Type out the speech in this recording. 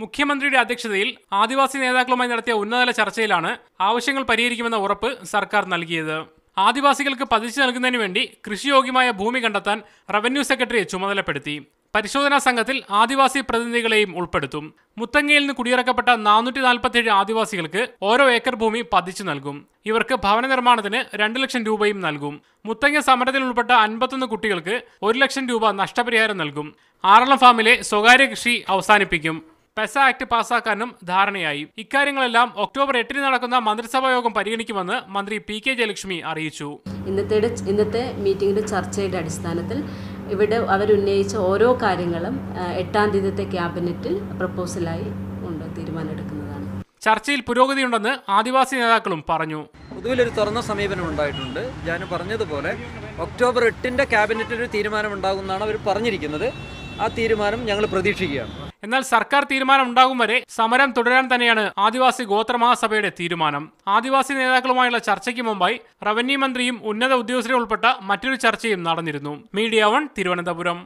മുഖ്യമന്ത്രിയുടെ അധ്യക്ഷതയിൽ ആദിവാസി നേതാക്കളുമായി നടത്തിയ ഉന്നതതല ചർച്ചയിലാണ് ആവശ്യങ്ങൾ പരിഹരിക്കുമെന്ന ഉറപ്പ് സർക്കാർ നൽകിയത്. ആദിവാസികൾക്ക് പതിച്ചു നൽകുന്നതിന് വേണ്ടി കൃഷിയോഗ്യമായ ഭൂമി കണ്ടെത്താൻ റവന്യൂ സെക്രട്ടറിയെ ചുമതലപ്പെടുത്തി. പരിശോധനാ സംഘത്തിൽ ആദിവാസി പ്രതിനിധികളെയും ഉൾപ്പെടുത്തും. മുത്തങ്ങയിൽ നിന്ന് കുടിയിറക്കപ്പെട്ട 447 ആദിവാസികൾക്ക് ഓരോ ഏക്കർ ഭൂമി പതിച്ചു നൽകും. ഇവർക്ക് ഭവന നിർമ്മാണത്തിന് 2 ലക്ഷം രൂപയും നൽകും. മുത്തങ്ങ സമരത്തിൽ ഉൾപ്പെട്ട 51 കുട്ടികൾക്ക് 1 ലക്ഷം രൂപ നഷ്ടപരിഹാരം നൽകും. ആറളം ഫാമിലെ സ്വകാര്യ കൃഷി അവസാനിപ്പിക്കും. പെസ ആക്ട് പാസാക്കാനും ധാരണയായി. ഇക്കാര്യങ്ങളെല്ലാം ഒക്ടോബർ 8 നടക്കുന്ന മന്ത്രിസഭാ യോഗം പരിഗണിക്കുമെന്ന് മന്ത്രി പി.കെ. ജയലക്ഷ്മി അറിയിച്ചു. ഇന്നത്തെ മീറ്റിംഗിന്റെ ചർച്ചയുടെ അടിസ്ഥാനത്തിൽ ഇവിടെ അവരുന്നയിച്ച ഓരോ കാര്യങ്ങളും 8-ാം തീയതിത്തെ ക്യാബിനറ്റിൽ പ്രപ്പോസലായി തീരുമാനമെടുക്കുന്നതാണ്. ചർച്ചയിൽ പുരോഗതിയുണ്ടെന്ന് ആദിവാസി നേതാക്കളും പറഞ്ഞു. പൊതുവിലൊരു തുറന്ന സമീപനം ഉണ്ടായിട്ടുണ്ട്. ഞാൻ പറഞ്ഞതുപോലെ ഒക്ടോബർ 8 ക്യാബിനറ്റിൽ ഒരു തീരുമാനമുണ്ടാകുമെന്നാണ് അവർ പറഞ്ഞിരിക്കുന്നത്. ആ തീരുമാനം ഞങ്ങൾ പ്രതീക്ഷിക്കുകയാണ്. എന്നാൽ സർക്കാർ തീരുമാനം ഉണ്ടാകും വരെ സമരം തുടരാൻ തന്നെയാണ് ആദിവാസി ഗോത്രമഹാസഭയുടെ തീരുമാനം. ആദിവാസി നേതാക്കളുമായുള്ള ചർച്ചയ്ക്ക് മുമ്പായി റവന്യൂ മന്ത്രിയും ഉന്നത ഉദ്യോഗസ്ഥരും ഉൾപ്പെട്ട മറ്റൊരു ചർച്ചയും നടന്നിരുന്നു. മീഡിയ 1 തിരുവനന്തപുരം.